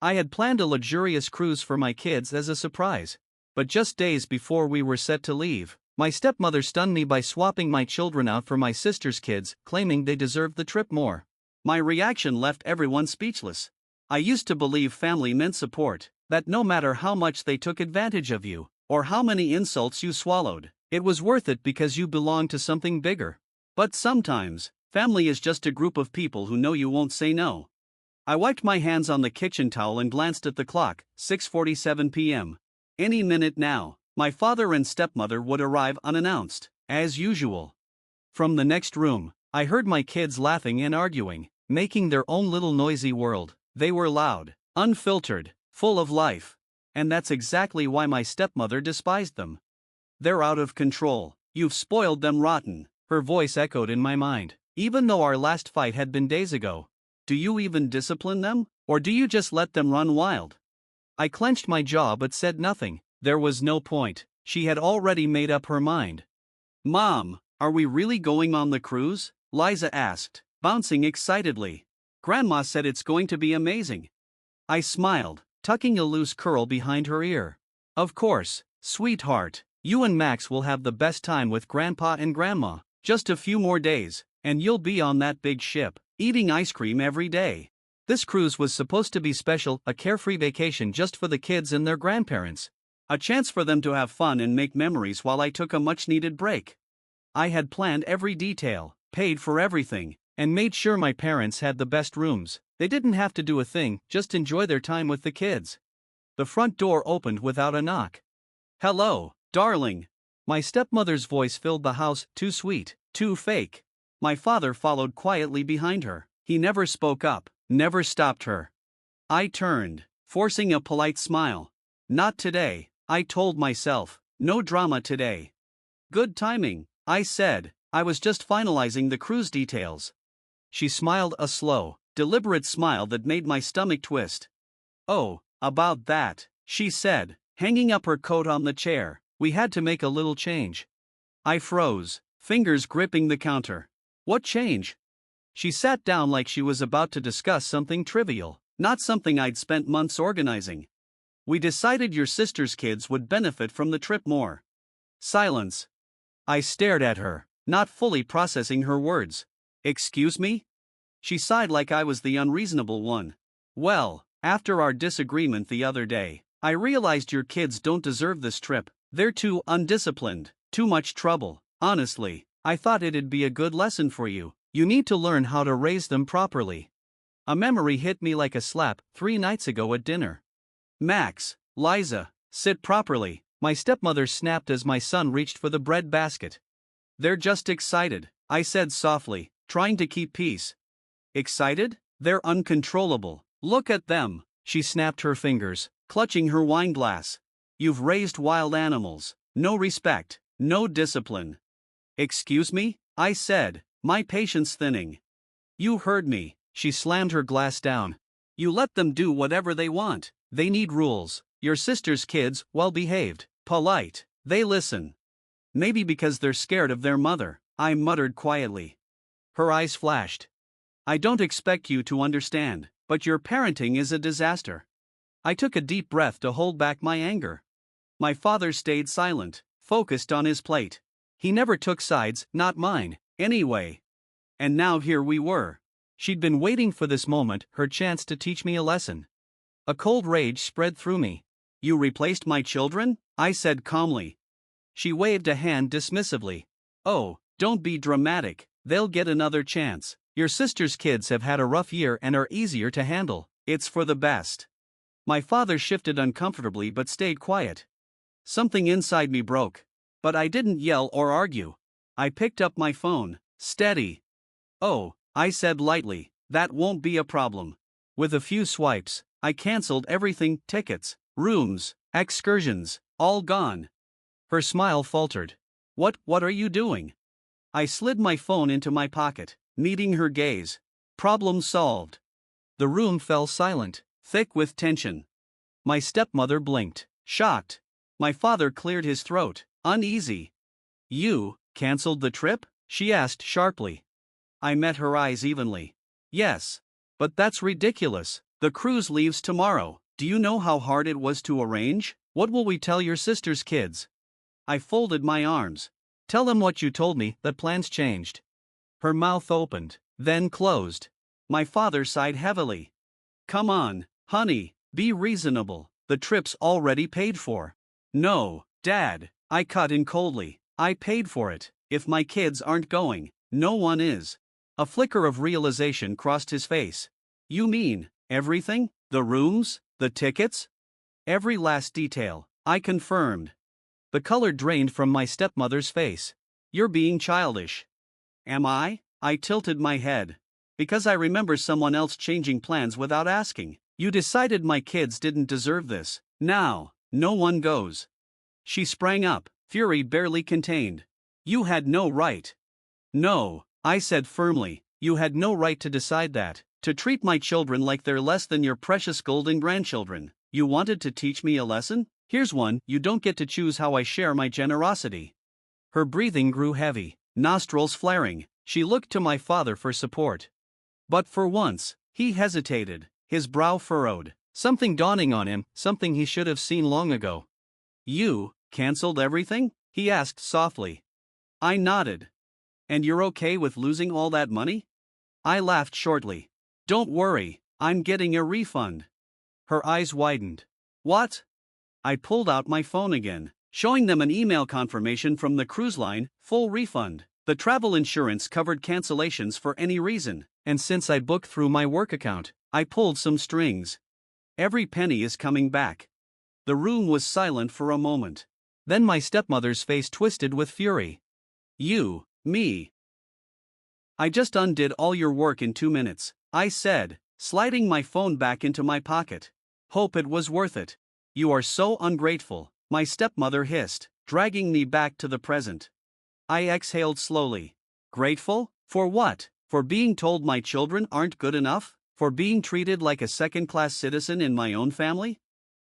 I had planned a luxurious cruise for my kids as a surprise. But just days before we were set to leave, my stepmother stunned me by swapping my children out for my sister's kids, claiming they deserved the trip more. My reaction left everyone speechless. I used to believe family meant support, that no matter how much they took advantage of you, or how many insults you swallowed, it was worth it because you belonged to something bigger. But sometimes, family is just a group of people who know you won't say no. I wiped my hands on the kitchen towel and glanced at the clock, 6:47 p.m. Any minute now, my father and stepmother would arrive unannounced, as usual. From the next room, I heard my kids laughing and arguing, making their own little noisy world. They were loud, unfiltered, full of life. And that's exactly why my stepmother despised them. "They're out of control, you've spoiled them rotten," her voice echoed in my mind, even though our last fight had been days ago. "Do you even discipline them, or do you just let them run wild?" I clenched my jaw but said nothing. There was no point, she had already made up her mind. "Mom, are we really going on the cruise?" Liza asked, bouncing excitedly. "Grandma said it's going to be amazing." I smiled, tucking a loose curl behind her ear. "Of course, sweetheart, you and Max will have the best time with Grandpa and Grandma. Just a few more days, and you'll be on that big ship, eating ice cream every day." This cruise was supposed to be special, a carefree vacation just for the kids and their grandparents. A chance for them to have fun and make memories while I took a much-needed break. I had planned every detail, paid for everything, and made sure my parents had the best rooms. They didn't have to do a thing, just enjoy their time with the kids. The front door opened without a knock. "Hello, darling." My stepmother's voice filled the house, too sweet, too fake. My father followed quietly behind her. He never spoke up, never stopped her. I turned, forcing a polite smile. "Not today," I told myself. "No drama today." "Good timing," I said. I was just finalizing the cruise details. She smiled, a slow, deliberate smile that made my stomach twist. "Oh, about that," she said, hanging up her coat on the chair. "We had to make a little change." I froze, fingers gripping the counter. "What change?" She sat down like she was about to discuss something trivial, not something I'd spent months organizing. "We decided your sister's kids would benefit from the trip more." Silence. I stared at her, not fully processing her words. "Excuse me?" She sighed like I was the unreasonable one. "Well, after our disagreement the other day, I realized your kids don't deserve this trip. They're too undisciplined, too much trouble. Honestly, I thought it'd be a good lesson for you. You need to learn how to raise them properly." A memory hit me like a slap 3 nights ago at dinner. "Max, Liza, sit properly," my stepmother snapped as my son reached for the bread basket. "They're just excited," I said softly, trying to keep peace. "Excited? They're uncontrollable. Look at them." She snapped her fingers, clutching her wine glass. "You've raised wild animals. No respect, no discipline." "Excuse me?" I said, my patience thinning. "You heard me." She slammed her glass down. "You let them do whatever they want. They need rules. Your sister's kids, well behaved, polite, they listen." "Maybe because they're scared of their mother," I muttered quietly. Her eyes flashed. "I don't expect you to understand, but your parenting is a disaster." I took a deep breath to hold back my anger. My father stayed silent, focused on his plate. He never took sides, not mine, anyway. And now here we were. She'd been waiting for this moment, her chance to teach me a lesson. A cold rage spread through me. "You replaced my children?" I said calmly. She waved a hand dismissively. "Oh, don't be dramatic, they'll get another chance. Your sister's kids have had a rough year and are easier to handle. It's for the best." My father shifted uncomfortably but stayed quiet. Something inside me broke. But I didn't yell or argue. I picked up my phone. "Steady." "Oh," I said lightly, "that won't be a problem." With a few swipes, I canceled everything, tickets, rooms, excursions, all gone. Her smile faltered. What are you doing?" I slid my phone into my pocket, meeting her gaze. Problem solved. The room fell silent, thick with tension. My stepmother blinked, shocked. My father cleared his throat, uneasy. "You canceled the trip?" she asked sharply. I met her eyes evenly. "Yes. But that's ridiculous. The cruise leaves tomorrow. Do you know how hard it was to arrange? What will we tell your sister's kids? I folded my arms. Tell them what you told me, that plans changed. Her mouth opened, then closed. My father sighed heavily. Come on, honey, be reasonable. The trip's already paid for. No, Dad, I cut in coldly. I paid for it. If my kids aren't going, no one is. A flicker of realization crossed his face. You mean, everything? The rooms? The tickets? Every last detail, I confirmed. The color drained from my stepmother's face. You're being childish. Am I? I tilted my head. Because I remember someone else changing plans without asking. You decided my kids didn't deserve this. Now, no one goes. She sprang up, fury barely contained. You had no right. No, I said firmly, you had no right to decide that, to treat my children like they're less than your precious golden grandchildren. You wanted to teach me a lesson? Here's one: you don't get to choose how I share my generosity. Her breathing grew heavy, nostrils flaring. She looked to my father for support. But for once, he hesitated, his brow furrowed, something dawning on him, something he should have seen long ago. You canceled everything? He asked softly. I nodded. And you're okay with losing all that money? I laughed shortly. Don't worry, I'm getting a refund. Her eyes widened. What? I pulled out my phone again, showing them an email confirmation from the cruise line, full refund. The travel insurance covered cancellations for any reason, and since I booked through my work account, I pulled some strings. Every penny is coming back. The room was silent for a moment. Then my stepmother's face twisted with fury. Me. I just undid all your work in 2 minutes, I said, sliding my phone back into my pocket. Hope it was worth it. You are so ungrateful, my stepmother hissed, dragging me back to the present. I exhaled slowly. Grateful? For what? For being told my children aren't good enough? For being treated like a second-class citizen in my own family?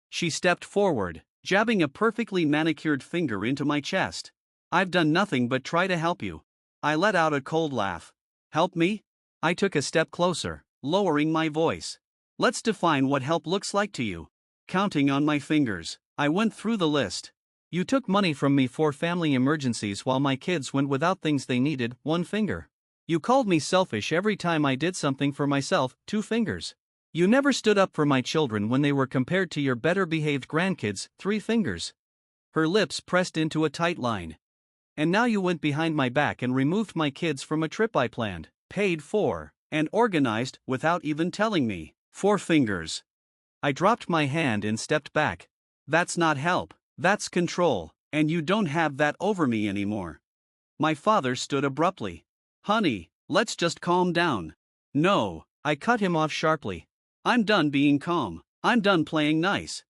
She stepped forward, jabbing a perfectly manicured finger into my chest. I've done nothing but try to help you. I let out a cold laugh. Help me? I took a step closer, lowering my voice. Let's define what help looks like to you. Counting on my fingers, I went through the list. You took money from me for family emergencies while my kids went without things they needed, 1 finger. You called me selfish every time I did something for myself, 2 fingers. You never stood up for my children when they were compared to your better-behaved grandkids, 3 fingers. Her lips pressed into a tight line. And now you went behind my back and removed my kids from a trip I planned, paid for, and organized without even telling me. 4 fingers. I dropped my hand and stepped back. That's not help, that's control, and you don't have that over me anymore. My father stood abruptly. Honey, let's just calm down. No, I cut him off sharply. I'm done being calm, I'm done playing nice.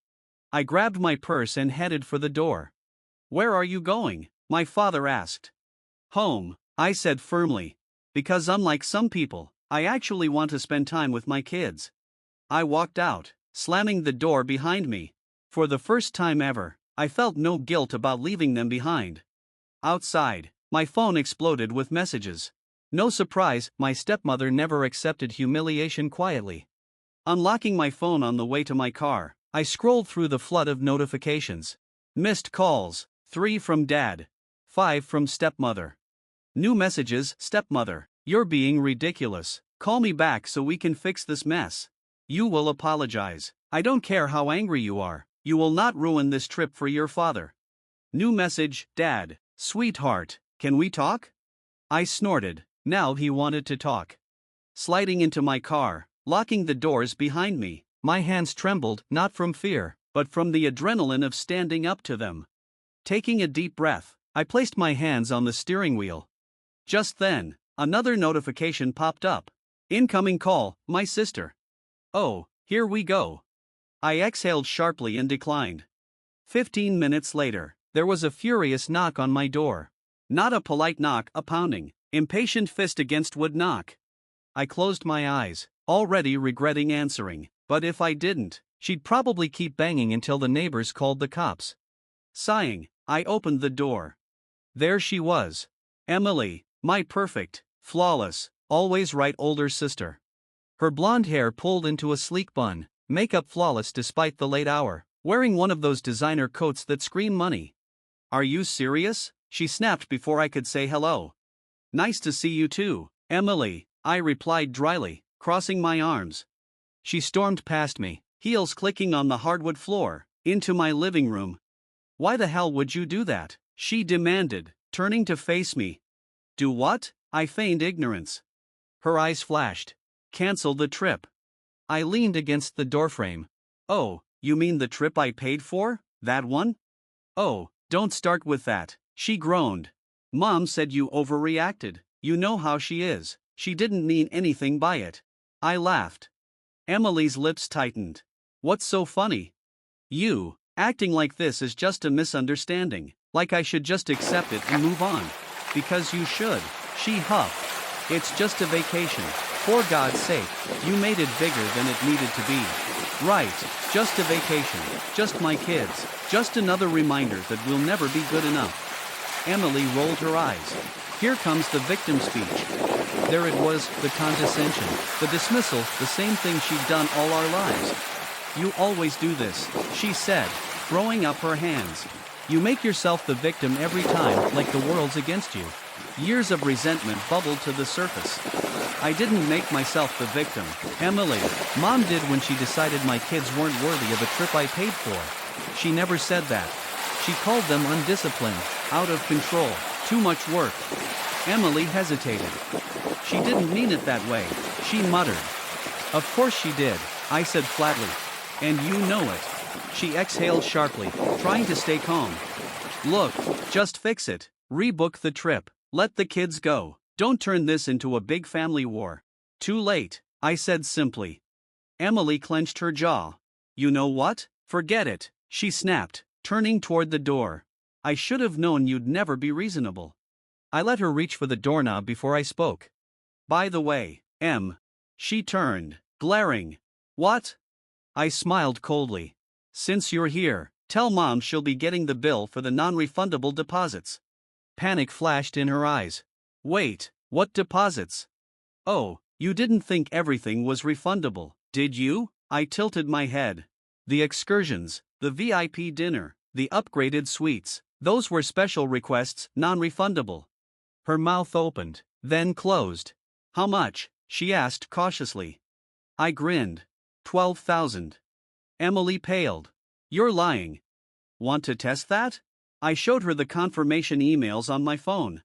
I grabbed my purse and headed for the door. Where are you going? My father asked. Home, I said firmly. Because unlike some people, I actually want to spend time with my kids. I walked out, slamming the door behind me. For the first time ever, I felt no guilt about leaving them behind. Outside, my phone exploded with messages. No surprise, my stepmother never accepted humiliation quietly. Unlocking my phone on the way to my car, I scrolled through the flood of notifications. Missed calls, 3 from Dad, 5 from stepmother. New messages: stepmother, you're being ridiculous. Call me back so we can fix this mess. You will apologize. I don't care how angry you are. You will not ruin this trip for your father. New message: Dad, sweetheart, can we talk? I snorted. Now he wanted to talk. Sliding into my car, locking the doors behind me, my hands trembled, not from fear, but from the adrenaline of standing up to them. Taking a deep breath, I placed my hands on the steering wheel. Just then, another notification popped up. Incoming call, my sister. Oh, here we go. I exhaled sharply and declined. 15 minutes later, there was a furious knock on my door. Not a polite knock, a pounding, impatient fist against wood knock. I closed my eyes, already regretting answering, but if I didn't, she'd probably keep banging until the neighbors called the cops. Sighing, I opened the door. There she was. Emily, my perfect, flawless, always right older sister. Her blonde hair pulled into a sleek bun, makeup flawless despite the late hour, wearing one of those designer coats that scream money. "Are you serious?" she snapped before I could say hello. "Nice to see you too, Emily," I replied dryly, crossing my arms. She stormed past me, heels clicking on the hardwood floor, into my living room. "Why the hell would you do that?" she demanded, turning to face me. "Do what?" I feigned ignorance. Her eyes flashed. "Cancel the trip." I leaned against the doorframe. "Oh, you mean the trip I paid for? That one?" "Oh, don't start with that," she groaned. "Mom said you overreacted. You know how she is. She didn't mean anything by it." I laughed. Emily's lips tightened. "What's so funny?" "You, acting like this is just a misunderstanding, like I should just accept it and move on." "Because you should," she huffed. "It's just a vacation. For God's sake, you made it bigger than it needed to be." "Right, just a vacation, just my kids, just another reminder that we'll never be good enough." Emily rolled her eyes. Here comes the victim speech. There it was, the condescension, the dismissal, the same thing she'd done all our lives. "You always do this," she said, throwing up her hands. "You make yourself the victim every time, like the world's against you." Years of resentment bubbled to the surface. "I didn't make myself the victim, Emily. Mom did when she decided my kids weren't worthy of a trip I paid for." "She never said that. She called them undisciplined, out of control, too much work." Emily hesitated. "She didn't mean it that way," she muttered. "Of course she did," I said flatly. "And you know it." She exhaled sharply, trying to stay calm. "Look, just fix it. Rebook the trip. Let the kids go. Don't turn this into a big family war." "Too late," I said simply. Emily clenched her jaw. "You know what? Forget it," she snapped, turning toward the door. "I should have known you'd never be reasonable." I let her reach for the doorknob before I spoke. "By the way, Em." She turned, glaring. "What?" I smiled coldly. "Since you're here, tell Mom she'll be getting the bill for the non-refundable deposits." Panic flashed in her eyes. "Wait, what deposits?" "Oh, you didn't think everything was refundable, did you?" I tilted my head. "The excursions, the VIP dinner, the upgraded suites, those were special requests, non-refundable." Her mouth opened, then closed. "How much?" she asked cautiously. I grinned. 12,000. Emily paled. "You're lying." "Want to test that?" I showed her the confirmation emails on my phone.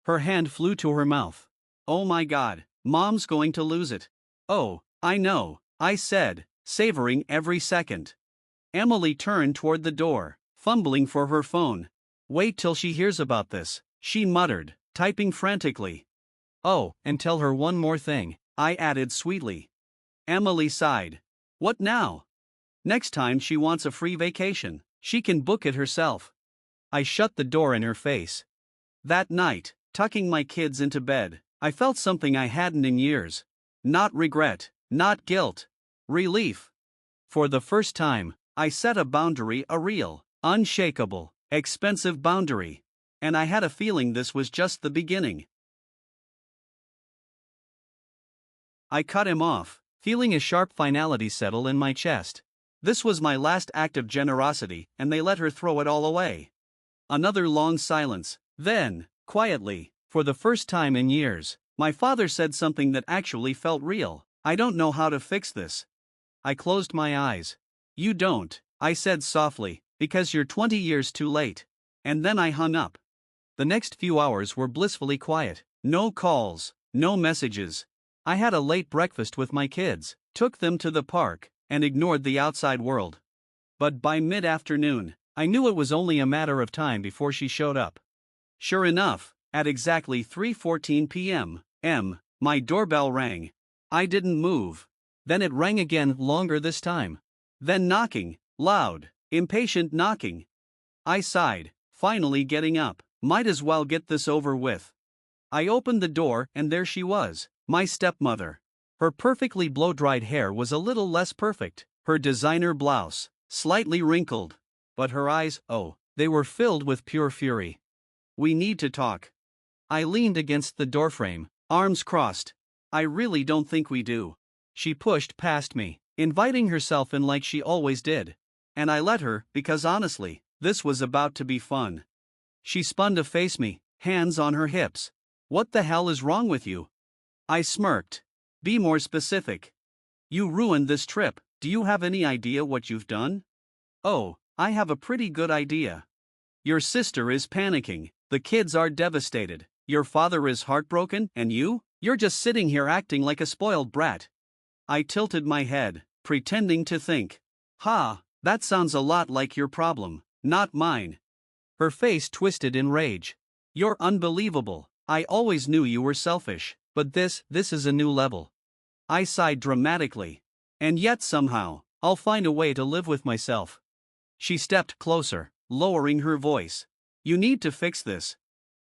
Her hand flew to her mouth. "Oh my God, Mom's going to lose it." "Oh, I know," I said, savoring every second. Emily turned toward the door, fumbling for her phone. "Wait till she hears about this," she muttered, typing frantically. "Oh, and tell her one more thing," I added sweetly. Emily sighed. "What now?" "Next time she wants a free vacation, she can book it herself." I shut the door in her face. That night, tucking my kids into bed, I felt something I hadn't in years. Not regret, not guilt. Relief. For the first time, I set a boundary, a real, unshakable, expensive boundary. And I had a feeling this was just the beginning. I cut him off, feeling a sharp finality settle in my chest. This was my last act of generosity, and they let her throw it all away. Another long silence. Then, quietly, for the first time in years, my father said something that actually felt real. "I don't know how to fix this." I closed my eyes. "You don't," I said softly, "because you're 20 years too late." And then I hung up. The next few hours were blissfully quiet. No calls, no messages. I had a late breakfast with my kids, took them to the park, and ignored the outside world. But by mid-afternoon, I knew it was only a matter of time before she showed up. Sure enough, at exactly 3:14 p.m., my doorbell rang. I didn't move. Then it rang again, longer this time. Then knocking, loud, impatient knocking. I sighed, finally getting up. Might as well get this over with. I opened the door, and there she was, my stepmother. Her perfectly blow-dried hair was a little less perfect, her designer blouse, slightly wrinkled. But her eyes, oh, they were filled with pure fury. "We need to talk." I leaned against the doorframe, arms crossed. "I really don't think we do." She pushed past me, inviting herself in like she always did. And I let her, because honestly, this was about to be fun. She spun to face me, hands on her hips. What the hell is wrong with you? I smirked. Be more specific. You ruined this trip. Do you have any idea what you've done? Oh, I have a pretty good idea. Your sister is panicking, the kids are devastated, your father is heartbroken, and you're just sitting here acting like a spoiled brat. I tilted my head, pretending to think. Ha, that sounds a lot like your problem, not mine. Her face twisted in rage. You're unbelievable. I always knew you were selfish, but this is a new level. I sighed dramatically. And yet somehow, I'll find a way to live with myself. She stepped closer, lowering her voice. You need to fix this.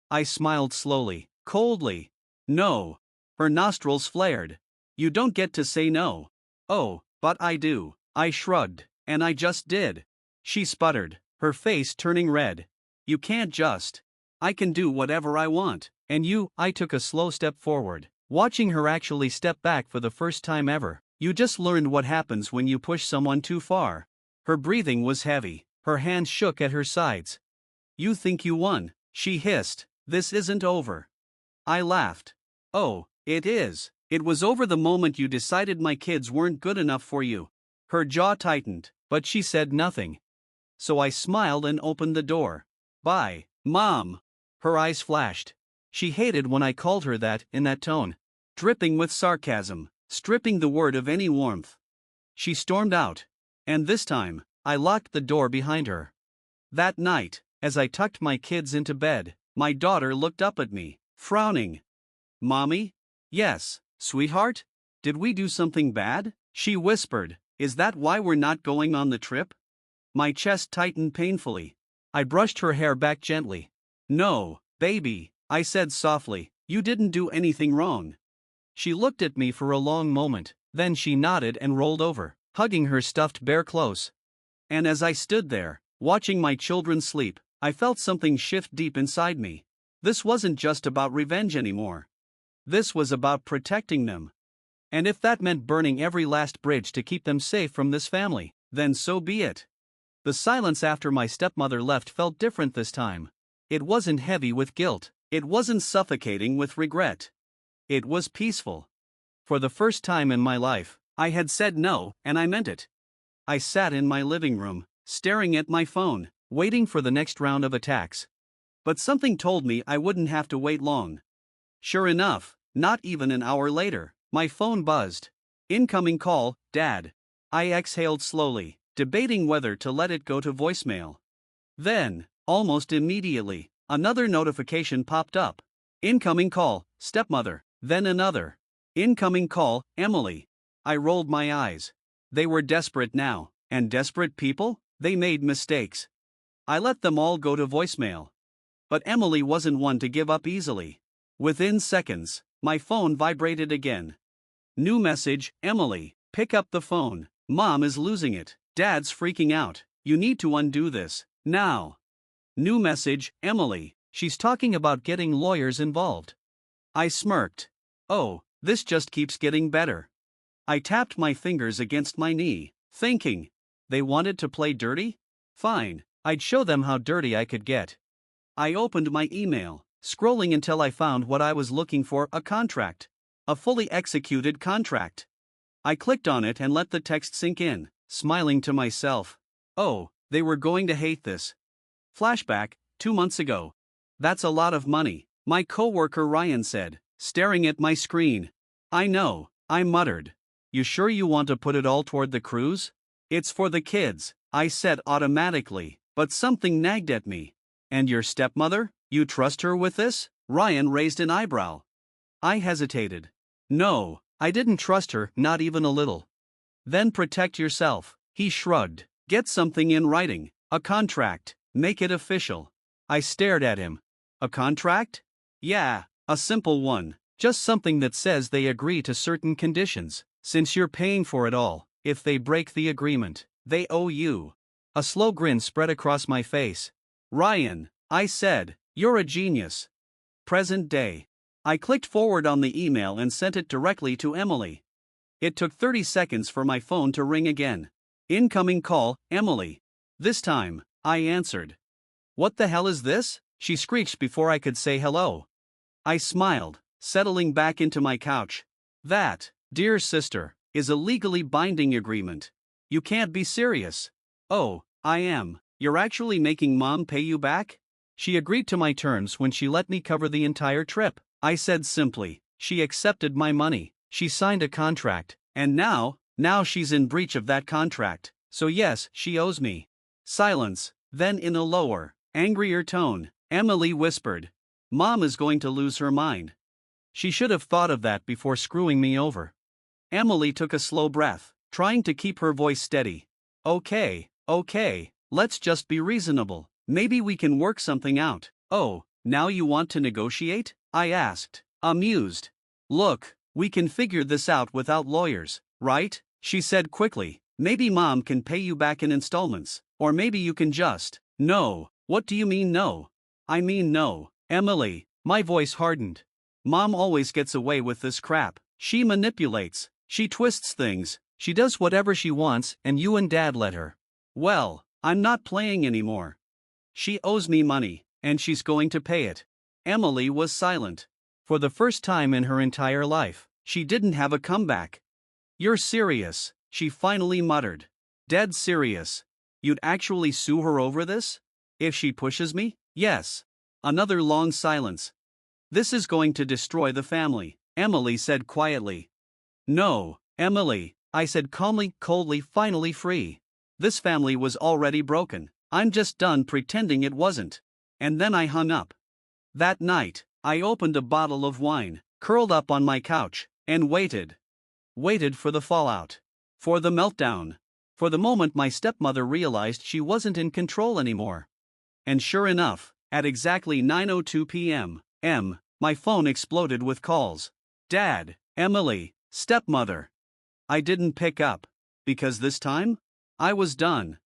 I smiled slowly, coldly. No. Her nostrils flared. You don't get to say no. Oh, but I do. I shrugged, and I just did. She sputtered, her face turning red. You can't just. I can do whatever I want. And I took a slow step forward, watching her actually step back for the first time ever. You just learned what happens when you push someone too far. Her breathing was heavy, her hands shook at her sides. You think you won, she hissed. This isn't over. I laughed. Oh, it is. It was over the moment you decided my kids weren't good enough for you. Her jaw tightened, but she said nothing. So I smiled and opened the door. Bye, Mom. Her eyes flashed. She hated when I called her that in that tone, dripping with sarcasm, stripping the word of any warmth. She stormed out. And this time, I locked the door behind her. That night, as I tucked my kids into bed, my daughter looked up at me, frowning. Mommy? Yes, sweetheart? Did we do something bad? She whispered. Is that why we're not going on the trip? My chest tightened painfully. I brushed her hair back gently. No, baby, I said softly, you didn't do anything wrong. She looked at me for a long moment, then she nodded and rolled over, hugging her stuffed bear close. And as I stood there, watching my children sleep, I felt something shift deep inside me. This wasn't just about revenge anymore. This was about protecting them. And if that meant burning every last bridge to keep them safe from this family, then so be it. The silence after my stepmother left felt different this time. It wasn't heavy with guilt. It wasn't suffocating with regret. It was peaceful. For the first time in my life, I had said no, and I meant it. I sat in my living room, staring at my phone, waiting for the next round of attacks. But something told me I wouldn't have to wait long. Sure enough, not even an hour later, my phone buzzed. Incoming call, Dad. I exhaled slowly, debating whether to let it go to voicemail. Then, almost immediately, another notification popped up. Incoming call, stepmother. Then another. Incoming call, Emily. I rolled my eyes. They were desperate now, and desperate people, they made mistakes. I let them all go to voicemail. But Emily wasn't one to give up easily. Within seconds, my phone vibrated again. New message, Emily, pick up the phone. Mom is losing it. Dad's freaking out. You need to undo this, now. New message, Emily, she's talking about getting lawyers involved. I smirked. Oh, this just keeps getting better. I tapped my fingers against my knee, thinking, they wanted to play dirty? Fine, I'd show them how dirty I could get. I opened my email, scrolling until I found what I was looking for, a contract. A fully executed contract. I clicked on it and let the text sink in, smiling to myself. Oh, they were going to hate this. Flashback, 2 months ago. That's a lot of money, my coworker Ryan said, staring at my screen. I know, I muttered. You sure you want to put it all toward the cruise? It's for the kids, I said automatically, but something nagged at me. And your stepmother? You trust her with this? Ryan raised an eyebrow. I hesitated. No, I didn't trust her, not even a little. Then protect yourself, he shrugged. Get something in writing, a contract, make it official. I stared at him. A contract? Yeah, a simple one, just something that says they agree to certain conditions. Since you're paying for it all, if they break the agreement, they owe you. A slow grin spread across my face. Ryan, I said, you're a genius. Present day. I clicked forward on the email and sent it directly to Emily. It took 30 seconds for my phone to ring again. Incoming call, Emily. This time, I answered. What the hell is this? She screeched before I could say hello. I smiled, settling back into my couch. That, dear sister, is a legally binding agreement. You can't be serious. Oh, I am. You're actually making mom pay you back? She agreed to my terms when she let me cover the entire trip. I said simply. She accepted my money. She signed a contract, and now she's in breach of that contract. So yes, she owes me. Silence. Then in a lower, angrier tone, Emily whispered, Mom is going to lose her mind. She should have thought of that before screwing me over. Emily took a slow breath, trying to keep her voice steady. Okay, let's just be reasonable. Maybe we can work something out. Oh, now you want to negotiate? I asked, amused. Look, we can figure this out without lawyers, right? She said quickly. Maybe mom can pay you back in installments, or maybe you can just. No, what do you mean no? I mean no, Emily. My voice hardened. Mom always gets away with this crap. She manipulates, she twists things, she does whatever she wants, and you and dad let her. Well, I'm not playing anymore. She owes me money, and she's going to pay it. Emily was silent. For the first time in her entire life, she didn't have a comeback. You're serious, she finally muttered. Dead serious. You'd actually sue her over this? If she pushes me? Yes. Another long silence. This is going to destroy the family, Emily said quietly. No, Emily, I said calmly, coldly, finally free. This family was already broken. I'm just done pretending it wasn't. And then I hung up. That night, I opened a bottle of wine, curled up on my couch, and waited. Waited for the fallout. For the meltdown. For the moment my stepmother realized she wasn't in control anymore. And sure enough, at exactly 9:02 p.m., my phone exploded with calls. Dad, Emily, stepmother. I didn't pick up. Because this time, I was done.